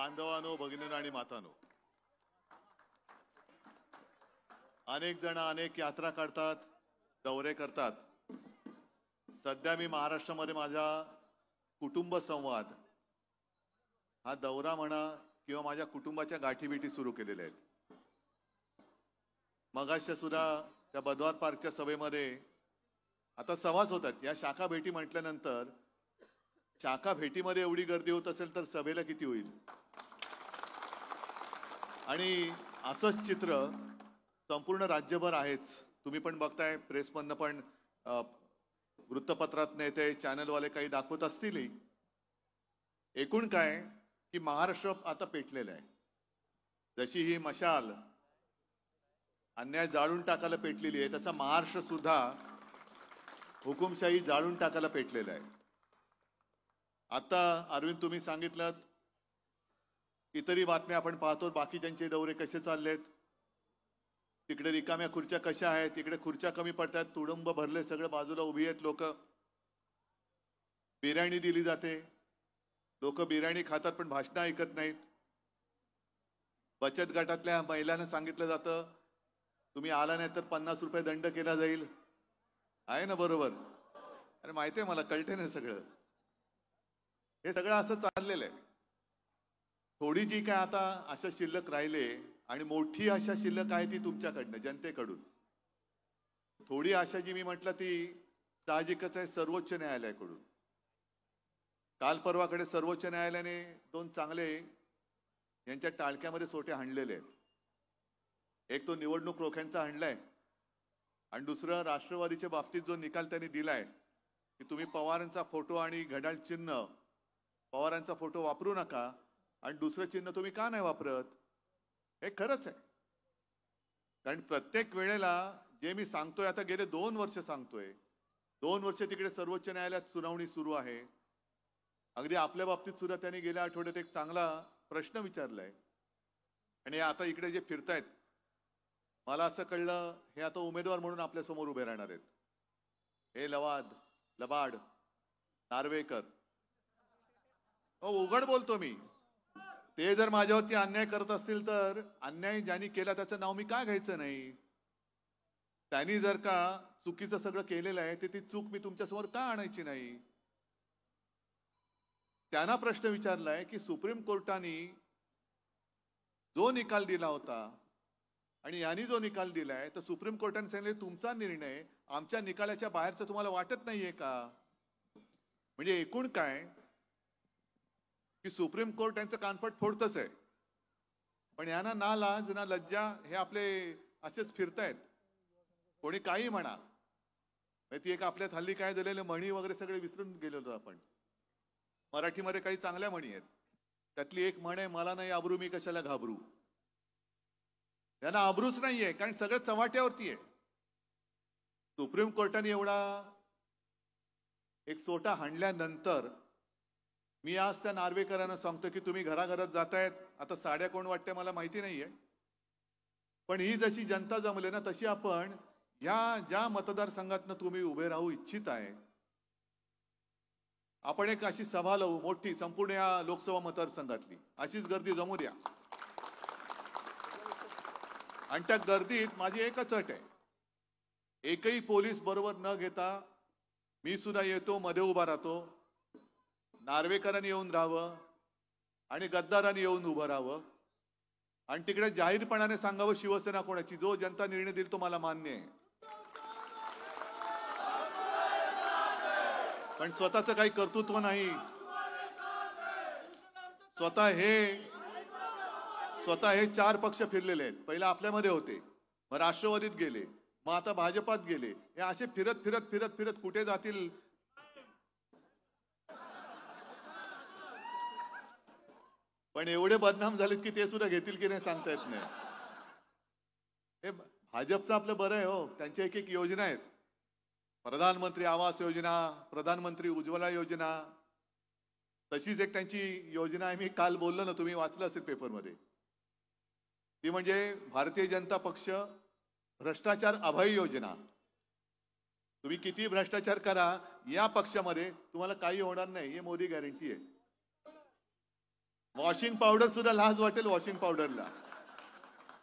बांधवानो, भगिनीनो आणि मातानो, अनेक जण अनेक यात्रा काढतात, दौरे करतात. सध्या मी महाराष्ट्रामध्ये माझा कुटुंब संवाद हा दौरा म्हणा किंवा माझ्या कुटुंबाच्या गाठीभेटी सुरू केलेल्या आहेत. मगाशी सुद्धा त्या बदवार पार्कच्या सभेमध्ये आता संवाद होतात. या शाखा भेटी म्हटल्यानंतर शाखा भेटीमध्ये एवढी गर्दी होत असेल तर सभेला किती होईल. आणि असंच चित्र संपूर्ण राज्यभर आहेच. तुम्ही पण बघताय, प्रेसमधनं पण वृत्तपत्रात येते, चॅनलवाले काही दाखवत असतील. एकूण काय की महाराष्ट्र आता पेटलेलं आहे. जशी ही मशाल अन्याय जाळून टाकायला पेटलेली आहे, तसा महाराष्ट्र सुद्धा हुकुमशाही जाळून टाकायला पेटलेला आहे. आता अरविंद तुम्ही सांगितलं, इतरही बातम्या आपण पाहतो, बाकीच्यांचे दौरे कसे चाललेत. तिकडे रिकाम्या खुर्च्या कशा आहेत, तिकडे खुर्च्या कमी पडतात, तुडुंब भरले, सगळं बाजूला उभी आहेत लोक. बिर्याणी दिली जाते, लोक बिर्याणी खातात पण भाषणं ऐकत नाहीत. बचत गटातल्या महिलांना सांगितलं जातं, तुम्ही आला नाही तर 50 रुपये दंड केला जाईल. आहे ना बरोबर? अरे माहितीये मला, कळते ना सगळं. हे सगळं असं चाललेलं आहे. थोडी जी काय आता अशा शिल्लक राहिले, आणि मोठी आशा शिल्लक आहे ती तुमच्याकडनं, जनतेकडून. थोडी आशा जी मी म्हटलं ती साहजिकच आहे सर्वोच्च न्यायालयाकडून. काल परवाकडे सर्वोच्च न्यायालयाने 2 चांगले यांच्या टाळक्यामध्ये सोटे हाणलेले आहेत. एक तो निवडणूक रोख्यांचा हाणलाय, आणि दुसरं राष्ट्रवादीच्या बाबतीत जो निकाल त्यांनी दिलाय की तुम्ही पवारांचा फोटो आणि घड्याळ चिन्ह, पवारांचा फोटो वापरू नका, आणि दुसरं चिन्ह तुम्ही का नाही वापरत. हे खरंच आहे. कारण प्रत्येक वेळेला जे मी सांगतोय, आता गेले 2 वर्ष सांगतोय, 2 वर्ष तिकडे सर्वोच्च न्यायालयात सुनावणी सुरू आहे. अगदी आपल्या बाबतीत सुद्धा त्यांनी गेल्या आठवड्यात एक चांगला प्रश्न विचारलाय. आणि आता इकडे जे फिरतायत, मला असं कळलं हे आता उमेदवार म्हणून आपल्या समोर उभे राहणार आहेत. हे लबाड नार्वेकर. उघड बोलतो मी. ते जर माझ्यावरती अन्याय करत असतील तर अन्याय ज्यांनी केला त्याचं नाव मी का घ्यायचं नाही. त्यांनी जर का चुकीचं सगळं केलेलं आहे, ती चूक मी तुमच्यासमोर का आणायची नाही. त्यांना प्रश्न विचारलाय की सुप्रीम कोर्टाने जो निकाल दिला होता आणि यांनी जो निकाल दिलाय, तर सुप्रीम कोर्टाने सांगितले तुमचा निर्णय आमच्या निकालाच्या बाहेरचं तुम्हाला वाटत नाहीये का. म्हणजे एकूण काय की सुप्रीम कोर्ट यांचं कानपट फोडतच आहे, पण यांना ना लाज ना लज्जा, हे आपले असेच फिरतायत. कोणी काही म्हणा. ती एक आपल्यात हल्ली काय झालेलं, म्हणी वगैरे सगळे विसरून गेलेलो आपण. मराठीमध्ये काही चांगल्या म्हणी आहेत, त्यातली एक म्हण आहे, मला नाही आबरू मी कशाला घाबरू. त्यांना आबरूच नाहीये, कारण सगळं चव्हाट्यावरती आहे. सुप्रीम कोर्टाने एवढा एक सोटा हाणल्यानंतर मी आज त्या नार्वेकरांना सांगतो की तुम्ही घराघरात जातायत. आता साड्या कोण वाटते मला माहिती नाहीये, पण ही जशी जनता जमले ना, तशी आपण ज्या मतदारसंघातनं तुम्ही उभे राहू इच्छित आहे, आपण एक अशी सभा लावू मोठी, संपूर्ण या लोकसभा मतदारसंघातली. अशीच गर्दी जमू द्या. आणि त्या गर्दीत माझी एकच अट आहे, एकही पोलीस बरोबर न घेता मी सुद्धा येतो, मध्ये उभा राहतो. नार्वेकरांनी येऊन राहावं आणि गद्दारांनी येऊन उभं राहावं, आणि तिकडे जाहीरपणाने सांगावं शिवसेना कोणाची. जो जनता निर्णय देईल तो मला मान्य आहे, पण स्वतःचं काही कर्तृत्व नाही. स्वतः हे 4 पक्ष फिरलेले आहेत. पहिला आपल्यामध्ये होते, मग राष्ट्रवादीत गेले, मग आता भाजपात गेले. हे असे फिरत फिरत फिरत फिरत कुठे जातील. पण एवढे बदनाम झालेत की ते सुद्धा घेतील की नाही सांगता येत नाही. हे भाजपचं आपलं बरं आहे हो, त्यांच्या एक योजना आहेत. प्रधानमंत्री आवास योजना, प्रधानमंत्री उज्ज्वला योजना, तशीच एक त्यांची योजना आहे. मी काल बोललो ना, तुम्ही वाचलं असेल पेपरमध्ये. ती म्हणजे भारतीय जनता पक्ष भ्रष्टाचार अभय योजना. तुम्ही किती भ्रष्टाचार करा, या पक्षामध्ये तुम्हाला काही होणार नाही, हे मोदी गॅरंटी आहे. वॉशिंग पावडर सुद्धा लाज वाटेल वॉशिंग पावडरला.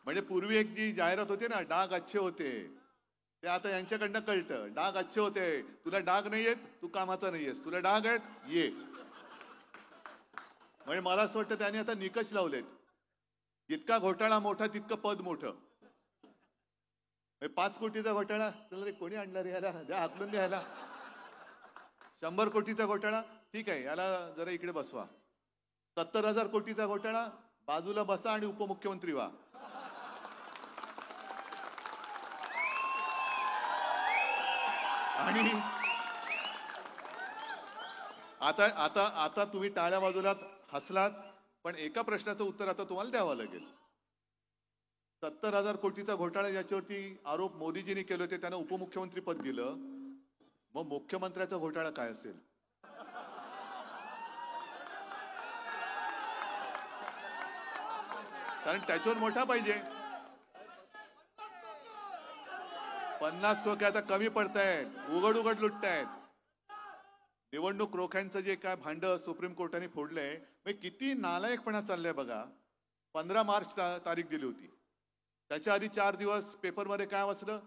म्हणजे पूर्वी एक जी जाहिरात होती ना, डाग अच्छे होते, ते आता यांच्याकडनं कळतं. डाग अच्छे होते, तुला डाग नाही येत, तू कामाचा नाहीयेस, तुला डाग आहेत ये. म्हणजे मला असं वाटतं त्यांनी आता निकष लावलेत, जितका घोटाळा मोठा तितकं पद मोठं. 5 कोटीचा घोटाळा, चला रे कोणी आणणार याला, द्या हाकलून द्या याला. 100 कोटीचा घोटाळा, ठीक आहे, याला जरा इकडे बसवा. 70,000 कोटीचा घोटाळा, बाजूला बसा आणि उपमुख्यमंत्री व्हा. आणि आता आता आता तुम्ही टाळ्या बाजूला हसलात, पण एका प्रश्नाचं उत्तर आता तुम्हाला द्यावं लागेल. 70,000 कोटीचा घोटाळा ज्याच्यावरती आरोप मोदीजींनी केले होते, त्यांना उपमुख्यमंत्री पद दिलं. मग मुख्यमंत्र्याचा घोटाळा काय असेल? कारण त्याच्यावर मोठा पाहिजे. 50 कोटी आता कमी पडतायत, उघड उघड लुटतायत. निवडणूक रोख्यांचं जे काय भांड सुप्रीम कोर्टाने फोडलंय, किती नालायकपणा चाललंय बघा. 15 मार्च तारीख दिली होती, त्याच्या आधी 4 दिवस पेपरमध्ये काय वाचलं?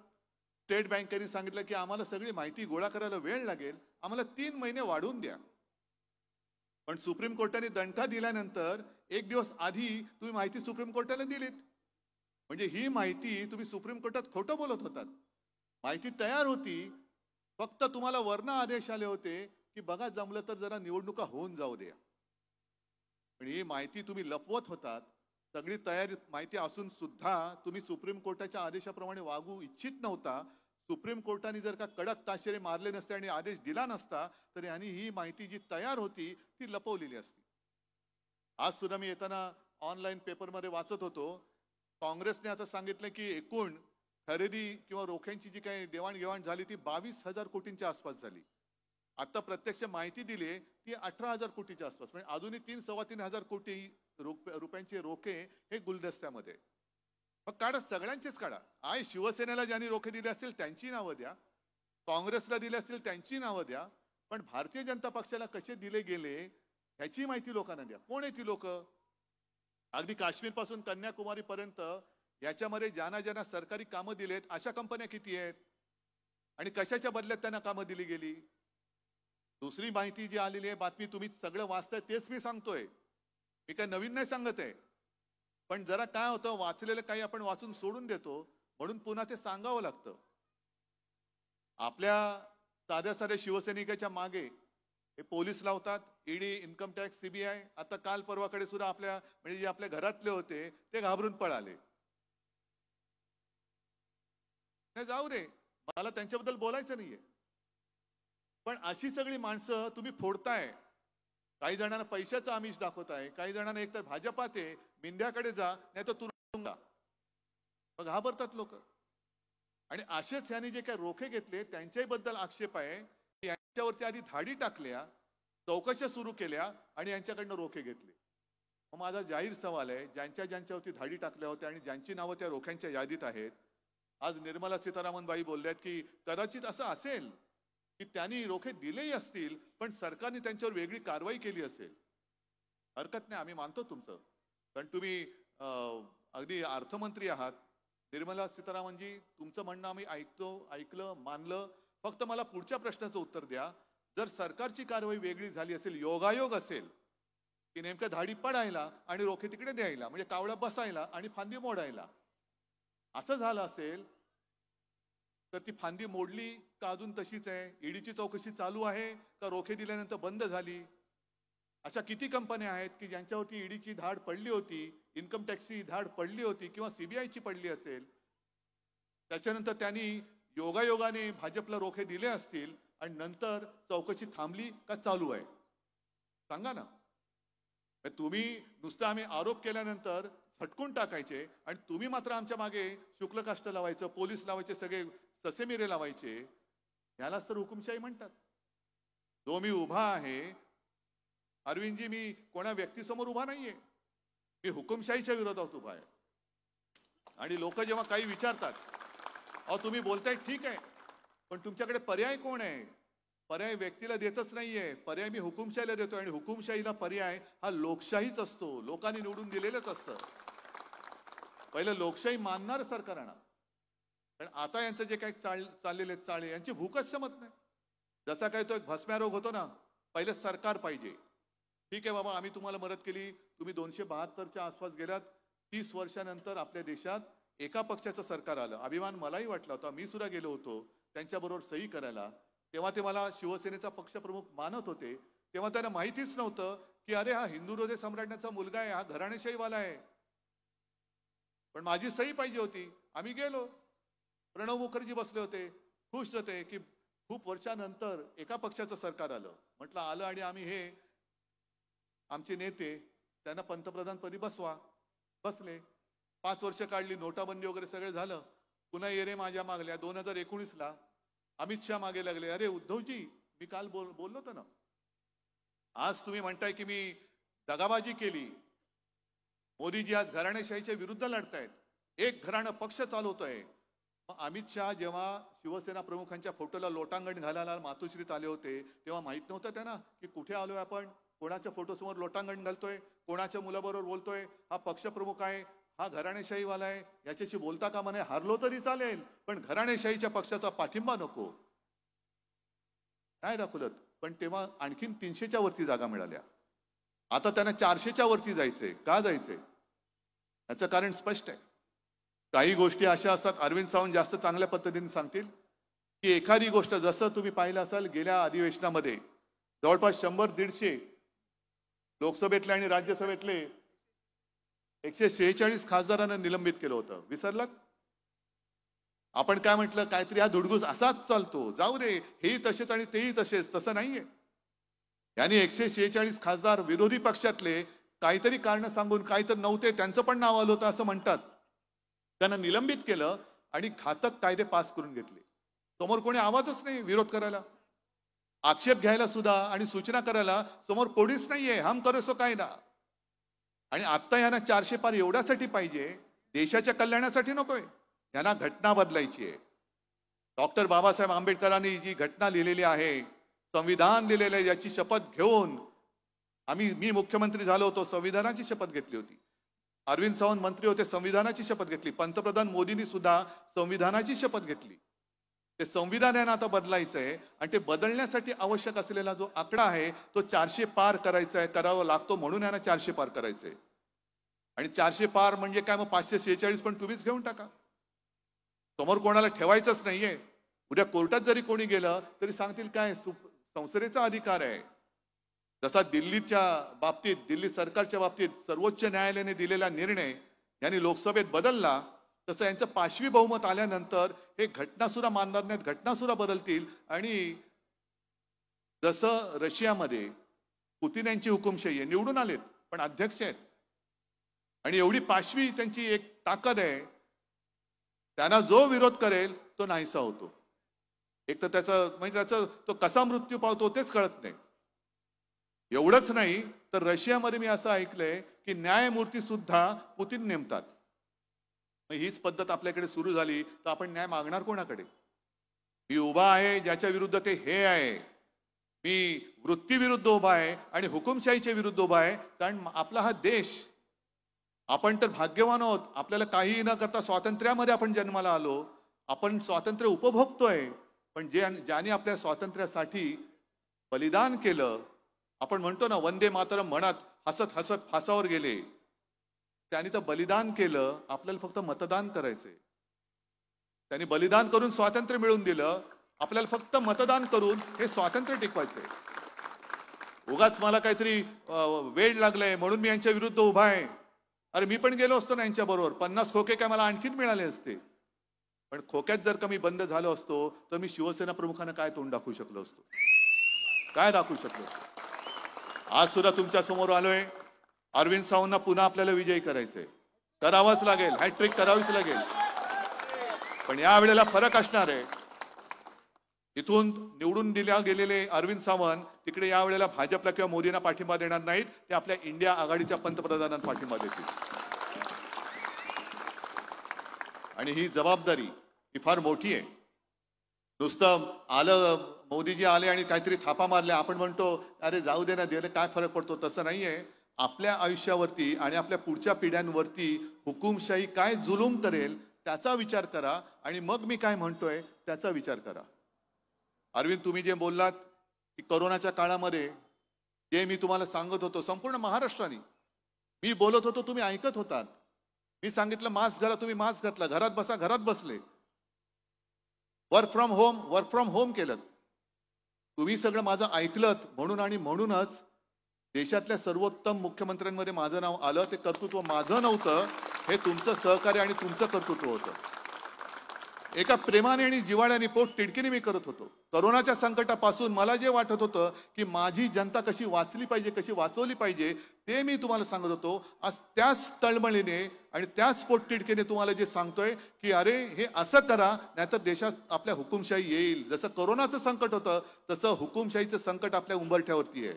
स्टेट बँकेने सांगितलं की आम्हाला सगळी माहिती गोळा करायला वेळ लागेल, आम्हाला 3 महिने वाढवून द्या. पण सुप्रीम कोर्टाने दणका दिल्यानंतर 1 दिवस आधी तुम्ही माहिती सुप्रीम कोर्टाला दिलीत. म्हणजे ही माहिती तुम्ही सुप्रीम कोर्टात खोटं बोलत होतात. माहिती तयार होती, फक्त तुम्हाला वर्ण आदेश आले होते की बघा जमलं तर जरा निवडणुका होऊन जाऊ द्या. पण ही माहिती तुम्ही लपवत होतात. सगळी तयारी माहिती असून सुद्धा तुम्ही सुप्रीम कोर्टाच्या आदेशाप्रमाणे वागू इच्छित नव्हता. सुप्रीम कोर्टाने जर का कडक ताशेरे मारले नसते आणि आदेश दिला नसता, तर यांनी ही माहिती जी तयार होती ती लपवलेली असती. आज सुद्धा मी येताना ऑनलाईन पेपरमध्ये वाचत होतो, काँग्रेसने आता सांगितलं की एकूण खरेदी किंवा रोख्यांची जी काही देवाणघेवाण झाली ती 22,000 कोटींच्या आसपास झाली. आता प्रत्यक्ष माहिती दिली ती 18,000 कोटीच्या आसपास. म्हणजे अजूनही 3-3.25 कोटी रुपयांचे रोखे हे गुलदस्त्यामध्ये. मग काढा, सगळ्यांचेच काढा. आय शिवसेनेला ज्यांनी रोखे दिले असतील त्यांची नावं द्या, काँग्रेसला दिले असतील त्यांची नावं द्या, पण भारतीय जनता पक्षाला कसे दिले गेले ह्याची माहिती लोकांना द्या. कोण आहे ती लोक? अगदी काश्मीर पासून कन्याकुमारी पर्यंत याच्यामध्ये ज्यांना ज्यांना सरकारी कामं दिलेत अशा कंपन्या किती आहेत आणि कशाच्या बदल्यात त्यांना कामं दिली गेली? दुसरी माहिती जी आलेली आहे, बातमी तुम्ही सगळं वाचताय तेच मी सांगतोय, मी काय नवीन नाही सांगत आहे. पण जरा काय होतं, वाचलेलं काही आपण वाचून सोडून देतो, म्हणून पुन्हा ते सांगावं लागतं. आपल्या साध्या साध्या शिवसैनिकाच्या मागे हे पोलीस लावतात, ईडी, इन्कम टॅक्स, सीबीआय. आता काल परवाकडे सुद्धा आपल्या म्हणजे जे आपल्या घरातले होते ते घाबरून पळाले. नाही जाऊ दे, मला त्यांच्याबद्दल बोलायचं नाहीये. पण अशी सगळी माणसं तुम्ही फोडताय. काही जणांना पैशाचं आमिष दाखवताय, काही जणांना एकतर भाजपात आहे, मिंद्याकडे जा, नाही तर तुरुंगा. मग घाबरतात लोक. आणि असेच यांनी जे काही रोखे घेतले त्यांच्याही बद्दल आक्षेप आहे की यांच्यावरती आधी धाडी टाकल्या, चौकशा सुरू केल्या आणि यांच्याकडनं रोखे घेतले. मग माझा जाहीर सवाल आहे, ज्यांच्या ज्यांच्यावरती धाडी टाकल्या होत्या आणि ज्यांची नावं त्या रोख्यांच्या यादीत आहेत, आज निर्मला सीतारामन बाई बोलल्यात की कदाचित असं असेल की त्यांनी रोखे दिलेही असतील, पण सरकारने त्यांच्यावर वेगळी कारवाई केली असेल. हरकत नाही, आम्ही मानतो तुमचं, कारण तुम्ही अगदी अर्थमंत्री आहात. निर्मला सीतारामनजी, तुमचं म्हणणं आम्ही ऐकलं, मानलं. फक्त मला पुढच्या प्रश्नाचं उत्तर द्या. जर सरकारची कारवाई वेगळी झाली असेल, योगायोग असेल की नेमकं धाडी पडायला आणि रोखे तिकडे द्यायला, म्हणजे कावळा बसायला आणि फांदी मोडायला, असं झालं असेल तर ती फांदी मोडली का अजून तशीच आहे? ईडीची चौकशी चालू आहे का रोखे दिल्यानंतर बंद झाली? अशा किती कंपन्या आहेत की ज्यांच्यावरती ईडीची धाड पडली होती, इन्कम टॅक्सची धाड पडली होती किंवा सीबीआयची पडली असेल, त्याच्यानंतर त्यांनी योगायोगाने भाजपला रोखे दिले असतील आणि नंतर चौकशी थांबली का चालू आहे? सांगा ना. तुम्ही नुसतं आम्ही आरोप केल्यानंतर झटकून टाकायचे आणि तुम्ही मात्र आमच्या मागे शुक्लकाष्ट लावायचं, पोलीस लावायचे, सगळे ससेमिरे लावायचे. यालाच तर हुकुमशाही म्हणतात. जो मी उभा आहे अरविंदजी, मी कोणा व्यक्तीसमोर उभा नाहीये, मी हुकुमशाहीच्या विरोधात उभा आहे. आणि लोक जेव्हा काही विचारतात, अहो तुम्ही बोलताय ठीक आहे, पण तुमच्याकडे पर्याय कोण आहे? पर्याय व्यक्तीला देतच नाहीये, पर्याय मी हुकुमशाहीला देतोय. आणि हुकुमशाहीला पर्याय हा लोकशाहीच असतो, लोकांनी निवडून दिलेलंच असतं. पहिलं लोकशाही मानणार सरकार आणा. पण आता यांचं जे काही चाललेले चाळे, यांची भूकच क्षमत नाही. जसा काही तो एक भस्म्या रोग होतो ना, पहिले सरकार पाहिजे. ठीक आहे बाबा, आम्ही तुम्हाला मदत केली, तुम्ही 272च्या आसपास गेलात. 30 वर्षानंतर आपल्या देशात एका पक्षाचं सरकार आलं. अभिमान मलाही वाटला होता, मी सुद्धा गेलो होतो त्यांच्याबरोबर सही करायला. तेव्हा ते मला शिवसेनेचा पक्षप्रमुख मानत होते. तेव्हा त्यांना माहितीच नव्हतं की अरे हा हिंदू हृदय सम्राटांचा मुलगा आहे, हा घराणेशाहीवाला आहे. पण माझी सही पाहिजे होती. आम्ही गेलो. प्रणव मुखर्जी बसले होते, खुश होते की खूप वर्षानंतर एका पक्षाचं सरकार आलं. म्हटलं आलं आणि आम्ही हे आमचे नेते त्यांना पंतप्रधानपदी बसवा. बसले. 5 वर्ष काढली, नोटाबंदी वगैरे सगळं झालं. पुन्हा येरे माझ्या मागल्या. 2019ला अमित शहा मागे लागले. अरे उद्धवजी, मी काल बोललो होतो ना, आज तुम्ही म्हणताय की मी दगाबाजी केली. मोदीजी आज घराणेशाहीच्या विरुद्ध लढतायत, एक घराणं पक्ष चालवतोय. अमित शहा जेव्हा शिवसेना प्रमुखांच्या फोटोला लोटांगण घालायला मातोश्रीत आले होते, तेव्हा माहित नव्हतं त्यांना की कुठे आलोय आपण, कोणाच्या फोटोसमोर लोटांगण घालतोय, कोणाच्या मुलाबरोबर बोलतोय. हा पक्षप्रमुख आहे, हा घराणेशाहीवाला आहे, याच्याशी बोलता का म्हणे. हारलो तरी चालेल, पण घराणेशाहीच्या पक्षाचा पाठिंबा नको. नाही दाखवलं. पण तेव्हा आणखीन 300च्या वरती जागा मिळाल्या. आता त्यांना 400च्या वरती जायचंय. का जायचंय? याचं कारण स्पष्ट आहे. काही गोष्टी अशा असतात, अरविंद सावंत जास्त चांगल्या पद्धतीने सांगतील, की एखादी गोष्ट जसं तुम्ही पाहिलं असाल गेल्या अधिवेशनामध्ये जवळपास 100-150 लोकसभेतले आणि राज्यसभेतले 146 खासदारांना निलंबित केलं होतं. विसरलात? आपण काय म्हटलं, काहीतरी हा धुडगूस असाच चालतो, जाऊ दे, हेही तसेच आणि तेही तसेच. तसं नाहीये. यांनी 146 खासदार विरोधी पक्षातले काहीतरी कारण सांगून, काहीतरी नव्हते त्यांचं पण नाव आलं होतं असं म्हणतात, त्यांना निलंबित केलं आणि घातक कायदे पास करून घेतले. समोर कोणी आवाजच नाही विरोध करायला, आक्षेप घ्यायला सुद्धा आणि सूचना करायला समोर कोणीच नाहीये. हम करो सो कायदा. आणि आता यांना 400 पार एवढ्यासाठी पाहिजे, देशाच्या कल्याणासाठी नकोय. यांना घटना बदलायची आहे. डॉक्टर बाबासाहेब आंबेडकरांनी जी घटना लिहिलेली आहे, संविधान लिहिलेलं आहे, याची शपथ घेऊन मी मुख्यमंत्री झालो होतो, संविधानाची शपथ घेतली होती. अरविंद सावंत मंत्री होते, संविधानाची शपथ घेतली. पंतप्रधान मोदींनी सुद्धा संविधानाची शपथ घेतली. ते संविधान यांना आता बदलायचं आहे आणि ते बदलण्यासाठी आवश्यक असलेला जो आकडा आहे तो 400 पार करायचा आहे, करावा लागतो. म्हणून यांना 400 पार करायचंय. आणि 400 पार म्हणजे काय, मग 546 पण तुम्हीच घेऊन टाका. समोर कोणाला ठेवायचंच नाहीये. उद्या कोर्टात जरी कोणी गेलं तरी सांगतील काय, संसदेचा अधिकार आहे. जसा दिल्लीच्या बाबतीत, दिल्ली सरकारच्या बाबतीत सर्वोच्च न्यायालयाने दिलेला निर्णय यांनी लोकसभेत बदलला, तसं यांचं 5वी बहुमत आल्यानंतर हे घटना सुद्धा मानणार नाहीत, घटना सुद्धा बदलतील. आणि जसं रशियामध्ये पुतिन यांची हुकुमशाही आहे, निवडून आलेत पण अध्यक्ष आहेत, आणि एवढी 5वी त्यांची एक ताकद आहे, त्यांना जो विरोध करेल तो नाहीसा होतो. एक तर त्याचं म्हणजे त्याचं तो कसा मृत्यू पावतो तेच कळत नाही. एवढंच नाही तर रशियामध्ये मी असं ऐकलंय की न्यायमूर्ती सुद्धा पुतिन नेमतात. हीच पद्धत आपल्याकडे सुरू झाली तर आपण न्याय मागणार कोणाकडे? मी उभा आहे ज्याच्या विरुद्ध ते हे आहे, मी वृत्तीविरुद्ध उभा आहे आणि हुकुमशाहीच्या विरुद्ध उभा आहे. कारण आपला हा देश, आपण तर भाग्यवान आहोत, आपल्याला काही न करता स्वातंत्र्यामध्ये आपण जन्माला आलो, आपण स्वातंत्र्य उपभोगतोय. पण ज्याने आपल्या स्वातंत्र्यासाठी बलिदान केलं, आपण म्हणतो ना वंदे मातरम म्हणत हसत हसत फासावर गेले, त्यांनी तर बलिदान केलं. आपल्याला फक्त मतदान करायचंय. त्यांनी बलिदान करून स्वातंत्र्य मिळवून दिलं, आपल्याला फक्त मतदान करून हे स्वातंत्र्य टिकवायचंय. उगाच मला काहीतरी वेळ लागलाय म्हणून मी यांच्या विरुद्ध उभा आहे. अरे मी पण गेलो असतो ना यांच्या बरोबर, 50 खोके काय मला आणखीन मिळाले असते. पण खोक्यात जर का मी बंद झालो असतो तर मी शिवसेना प्रमुखांना काय तोंड दाखवू शकलो असतो, काय दाखवू शकलो असतो? आज सुद्धा तुमच्या समोर आलोय. अरविंद सावंतला पुन्हा आपल्याला विजयी करायचंय, करावाच लागेल, हॅट्रिक करावीच लागेल. पण या वेळेला फरक असणार आहे. इथून निवडून दिल्या गेलेले अरविंद सावंत तिकडे या वेळेला भाजपला किंवा मोदींना पाठिंबा देणार नाहीत, ते आपल्या इंडिया आघाडीच्या पंतप्रधानांना पाठिंबा देतील. आणि ही जबाबदारी ही फार मोठी आहे. नुसतं आलं मोदीजी आले आणि काहीतरी थापा मारल्या, आपण म्हणतो अरे जाऊ दे ना, दिले काय फरक पडतो. तसं नाहीये. आपल्या आयुष्यावरती आणि आपल्या पुढच्या पिढ्यांवरती हुकुमशाही काय जुलूम करेल त्याचा विचार करा आणि मग मी काय म्हणतोय त्याचा विचार करा. अरविंद, तुम्ही जे बोललात की कोरोनाच्या काळामध्ये जे मी तुम्हाला सांगत होतो संपूर्ण महाराष्ट्राने, मी बोलत होतो तुम्ही ऐकत होतात. मी सांगितलं मास्क घाला, तुम्ही मास्क घातला. घरात बसा, घरात बसले. वर्क फ्रॉम होम केलं. तुम्ही सगळं माझं ऐकलत म्हणून आणि म्हणूनच देशातल्या सर्वोत्तम मुख्यमंत्र्यांमध्ये माझं नाव आलं. ते कर्तृत्व माझं नव्हतं, हे तुमचं सहकार्य आणि तुमचं कर्तृत्व होतं. एका प्रेमाने आणि जिव्हाळ्याने पोट तिडकीने मी करत होतो. कोरोनाच्या संकटापासून मला जे वाटत होतं की माझी जनता कशी वाचली पाहिजे, कशी वाचवली पाहिजे, ते मी तुम्हाला सांगत होतो. आज त्याच तळमळीने आणि त्याच पोट तिडकीने तुम्हाला जे सांगतोय की अरे हे असं करा, नाहीतर देशात आपल्या हुकुमशाही येईल. जसं कोरोनाचं संकट होतं तसं हुकुमशाहीचं संकट आपल्या उंबरठ्यावरती आहे,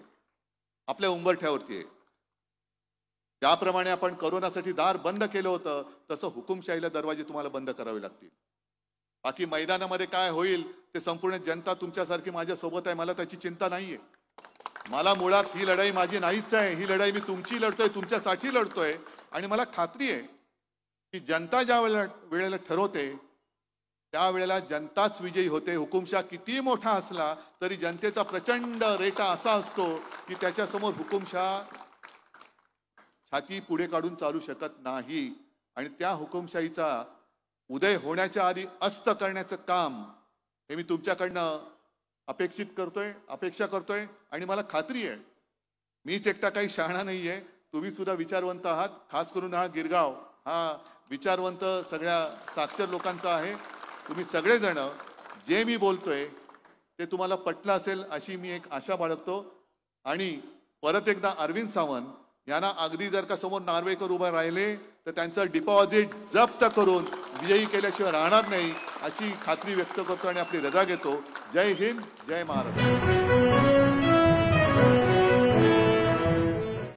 आपल्या उंबरठ्यावरती आहे. ज्याप्रमाणे आपण कोरोनासाठी दार बंद केलं होतं तसं हुकुमशाहीला दरवाजे तुम्हाला बंद करावे लागतील. बाकी मैदानामध्ये काय होईल ते संपूर्ण जनता तुमच्यासारखी माझ्या सोबत आहे, मला त्याची चिंता नाहीये. मला मुळात ही लढाई माझी नाहीच आहे. ही लढाई मी तुमची लढतोय, तुमच्यासाठी लढतोय. आणि मला खात्री आहे की जनता ज्या वेळेला ठरवते त्यावेळेला जनताच विजयी होते. हुकुमशाह किती मोठा असला तरी जनतेचा प्रचंड रेटा असा असतो की त्याच्यासमोर हुकुमशाह छाती पुढे काढून चालू शकत नाही. आणि त्या हुकुमशाहीचा उदय होण्याच्या आधी अस्त करण्याचं काम हे मी तुमच्याकडनं अपेक्षा करतोय. आणि मला खात्री आहे मीच एकटा काही शहाणा नाहीये, तुम्ही सुद्धा विचारवंत आहात. खास करून हा गिरगाव हा विचारवंत सगळ्या साक्षर लोकांचा आहे. तुम्ही सगळेजण जे मी बोलतोय ते तुम्हाला पटलं असेल अशी मी एक आशा बाळगतो. आणि परत एकदा अरविंद सावंत यांना अगदी जर का समोर नार्वेकर उभे राहिले तर त्यांचं डिपॉझिट जप्त करून विजयी केल्याशिवाय राहणार नाही अशी खात्री व्यक्त करतो आणि आपली रजा घेतो. जय हिंद, जय महाराष्ट्र.